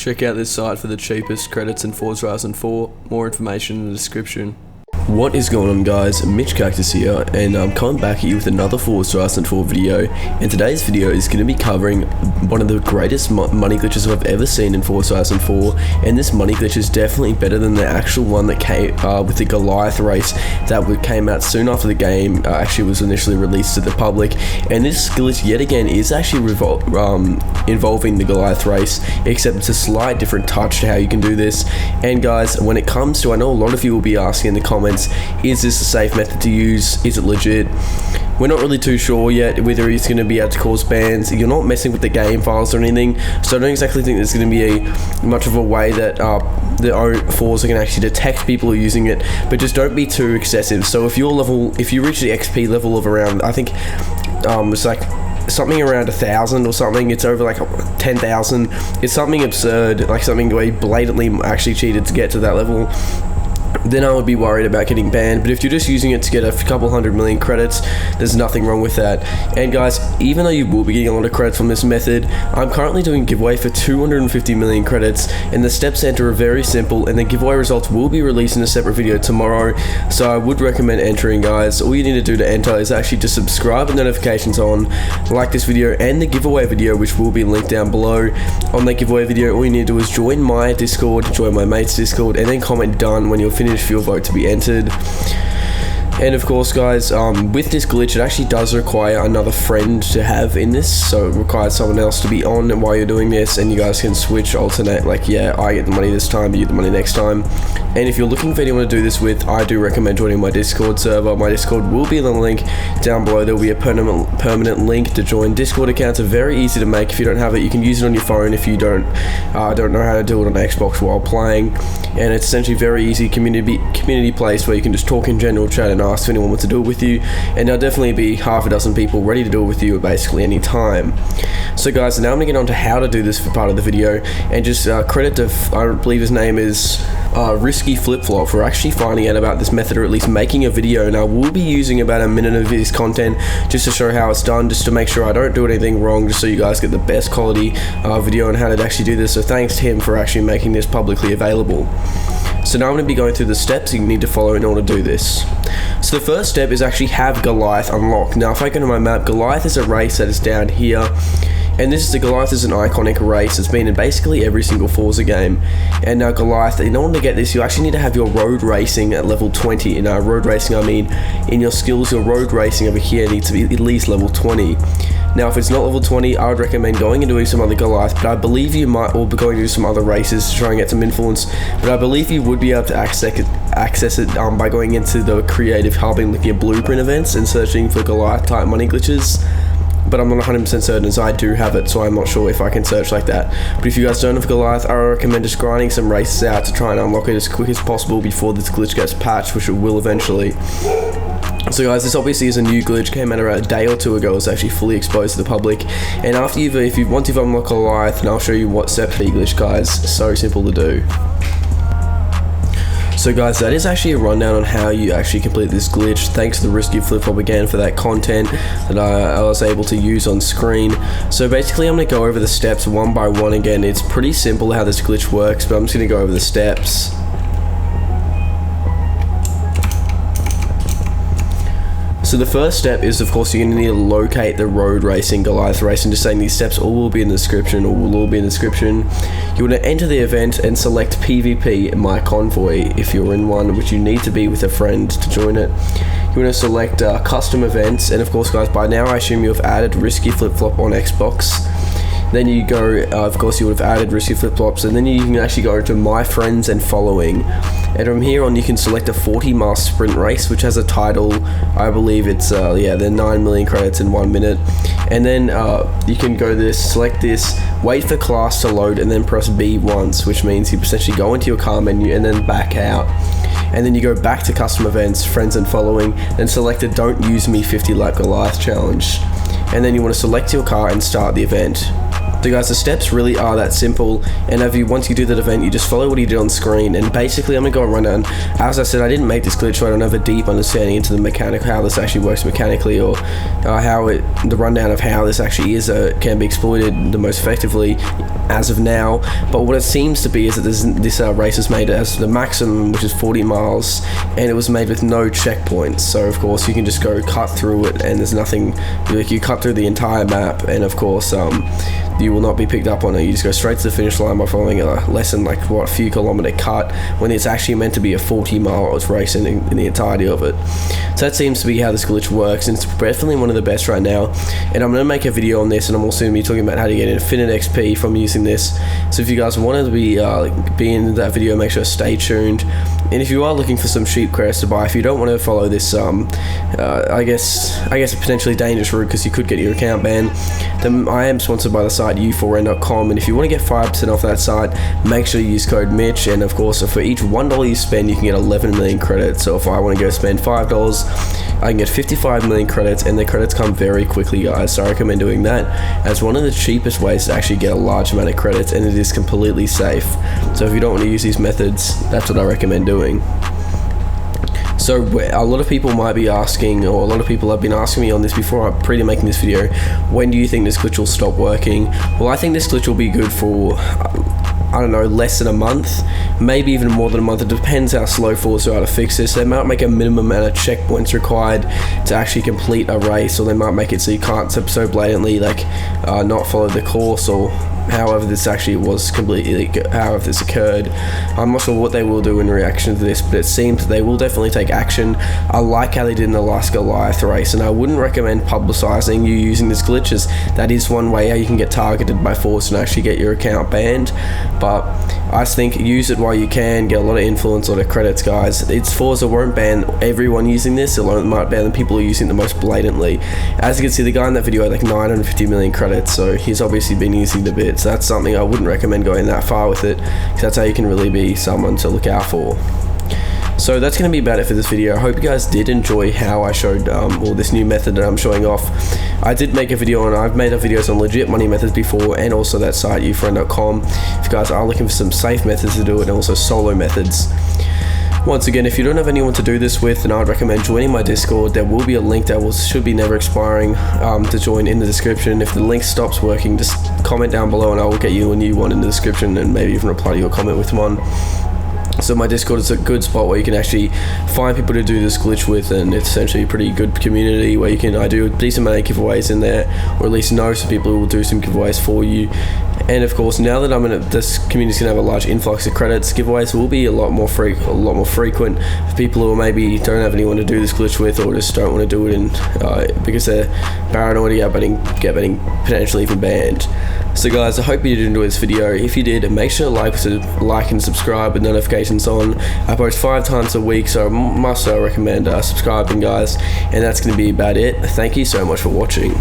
Check out this site for the cheapest credits in Forza Horizon 4. More information in the description. What is going on, guys? MitchCactus here, and I'm coming back at you with another Forza Horizon 4 video. And today's video is going to be covering one of the greatest money glitches I've ever seen in Forza Horizon 4. And this money glitch is definitely better than the actual one that came with the Goliath race that came out soon after the game actually was initially released to the public. And this glitch yet again is actually involving the Goliath race, except it's a slight different touch to how you can do this. And guys, when it comes to, I know a lot of you will be asking in the comments, is this a safe method to use? Is it legit? We're not really too sure yet whether it's going to be able to cause bans. You're not messing with the game files or anything, so I don't exactly think there's going to be much of a way that the Forza can actually detect people who are using it, but just don't be too excessive. So if you reach the XP level of around, I think it's like something around 1,000 or something, it's over like 10,000, it's something absurd, like something where you blatantly actually cheated to get to that level, then I would be worried about getting banned. But if you're just using it to get a couple 100 million credits, there's nothing wrong with that. And guys, even though you will be getting a lot of credits from this method, I'm currently doing a giveaway for 250 million credits, and the steps to enter are very simple, and the giveaway results will be released in a separate video tomorrow, so I would recommend entering, guys. All you need to do to enter is actually just subscribe with notifications on, like this video and the giveaway video, which will be linked down below. On that giveaway video, all you need to do is join my Discord, join my mate's Discord, and then comment done when you're finished for your vote to be entered. And of course, guys, with this glitch, it actually does require another friend to have in this, so it requires someone else to be on while you're doing this, and you guys can switch, alternate, like, yeah, I get the money this time, you get the money next time. And if you're looking for anyone to do this with, I do recommend joining my Discord server. My Discord will be in the link down below. There will be a permanent link to join. Discord accounts are very easy to make. If you don't have it, you can use it on your phone if you don't know how to do it on Xbox while playing. And it's essentially very easy community place where you can just talk in general chat and ask if anyone wants to do it with you, and there'll definitely be half a dozen people ready to do it with you at basically any time. So guys, now I'm going to get on to how to do this for part of the video, and just credit to, I believe his name is Risky Flip-Flop, for actually finding out about this method, or at least making a video. And I will be using about a minute of his content just to show how it's done, just to make sure I don't do anything wrong, just so you guys get the best quality video on how to actually do this. So thanks to him for actually making this publicly available. So now I'm going to be going through the steps you need to follow in order to do this. So the first step is actually have Goliath unlocked. Now if I go to my map, Goliath is a race that is down here. And Goliath is an iconic race. It's been in basically every single Forza game. And now Goliath, in order to get this, you actually need to have your road racing at level 20. In road racing, I mean, in your skills, your road racing over here needs to be at least level 20. Now, if it's not level 20, I would recommend going and doing some other Goliath, but I believe you might all be going to do some other races to try and get some influence. But I believe you would be able to access it by going into the creative hub and looking at blueprint events and searching for Goliath type money glitches. But I'm not 100% certain, as I do have it, so I'm not sure if I can search like that. But if you guys don't have Goliath, I recommend just grinding some races out to try and unlock it as quick as possible before this glitch gets patched, which it will eventually. So guys, this obviously is a new glitch, came out around a day or two ago. It's actually fully exposed to the public. And after once you've unlocked Goliath, and I'll show you what steps for the glitch, guys. So simple to do. So guys, that is actually a rundown on how you actually complete this glitch. Thanks to the Risky Flip-Flop again for that content that I was able to use on screen. So basically I'm going to go over the steps one by one again. It's pretty simple how this glitch works, but I'm just going to go over the steps. So the first step is, of course, you're going to need to locate the road racing Goliath race, and just saying these steps all will be in the description, or will all be in the description. You want to enter the event and select PvP My Convoy if you're in one, which you need to be with a friend to join it. You want to select custom events, and of course, guys, by now I assume you have added Risky Flip-Flop on Xbox. Then you go, of course you would have added Risky Flip-Flops, and then you can actually go to My Friends and Following. And from here on you can select a 40-mile sprint race, which has a title, I believe it's, they're 9 million credits in 1 minute. And then you can go this, select this, wait for class to load, and then press B once, which means you essentially go into your car menu and then back out. And then you go back to custom events, friends and following, then select a Don't Use Me 50 Lap Goliath challenge. And then you want to select your car and start the event. So guys, the steps really are that simple, and once you do that event, you just follow what you did on screen. And basically I'm gonna go and run down. As I said, I didn't make this glitch, so I don't have a deep understanding into the mechanic, how this actually works mechanically, or the rundown of how this actually can be exploited the most effectively as of now. But what it seems to be is that this race is made as the maximum, which is 40 miles, and it was made with no checkpoints. So of course you can just go cut through it, and there's nothing, like, you cut through the entire map, and of course you will not be picked up on it. You just go straight to the finish line by following a less than a few kilometer cut, when it's actually meant to be a 40-mile race in the entirety of it. So that seems to be how this glitch works, and it's definitely one of the best right now. And I'm going to make a video on this, and I'm also going to be talking about how to get infinite XP from using this. So if you guys wanted to be in that video, make sure to stay tuned. And if you are looking for some cheap credits to buy, if you don't want to follow this I guess a potentially dangerous route, because you could get your account banned, then I am sponsored by the site u4n.com, and if you want to get 5% off that site, make sure you use code Mitch. And of course, for each $1 you spend, you can get 11 million credits. So if I want to go spend $5, I can get 55 million credits, and the credits come very quickly, guys. So I recommend doing that as one of the cheapest ways to actually get a large amount of credits, and it is completely safe. So if you don't want to use these methods, that's what I recommend doing. So a lot of people might be asking, or a lot of people have been asking me on this before, making this video, when do you think this glitch will stop working? Well, I think this glitch will be good for, I don't know, less than a month, maybe even more than a month. It depends how slow Forza are to fix this. They might make a minimum amount of checkpoints required to actually complete a race, or they might make it so you can't so blatantly not follow the course, or however this actually was however this occurred. I'm not sure what they will do in reaction to this, but it seems they will definitely take action. I like how they did in the last Goliath race, and I wouldn't recommend publicizing you using this glitch, as that is one way how you can get targeted by Forza and actually get your account banned. But I think use it while you can, get a lot of influence, a lot of credits, guys. Forza won't ban everyone using this, it might ban the people who are using it the most blatantly. As you can see, the guy in that video had like 950 million credits, so he's obviously been using the bit. So that's something I wouldn't recommend going that far with it, because that's how you can really be someone to look out for. So that's going to be about it for this video. I hope you guys did enjoy how I showed this new method that I'm showing off. I did make a video, and I've made videos on legit money methods before, and also that site u4n.com, if you guys are looking for some safe methods to do it, and also solo methods. Once again, if you don't have anyone to do this with, then I'd recommend joining my Discord. There will be a link that should be never expiring to join in the description. If the link stops working, just comment down below and I will get you a new one in the description, and maybe even reply to your comment with one. So my Discord is a good spot where you can actually find people to do this glitch with, and it's essentially a pretty good community where I do a decent amount of giveaways in there, or at least know some people who will do some giveaways for you. And of course, now that this community is going to have a large influx of credits, giveaways will be a lot more frequent for people who maybe don't have anyone to do this glitch with, or just don't want to do it because they're paranoid about getting potentially even banned. So guys, I hope you did enjoy this video. If you did, make sure to like and subscribe with notifications on. I post 5 times a week, so I must recommend subscribing, guys. And that's going to be about it. Thank you so much for watching.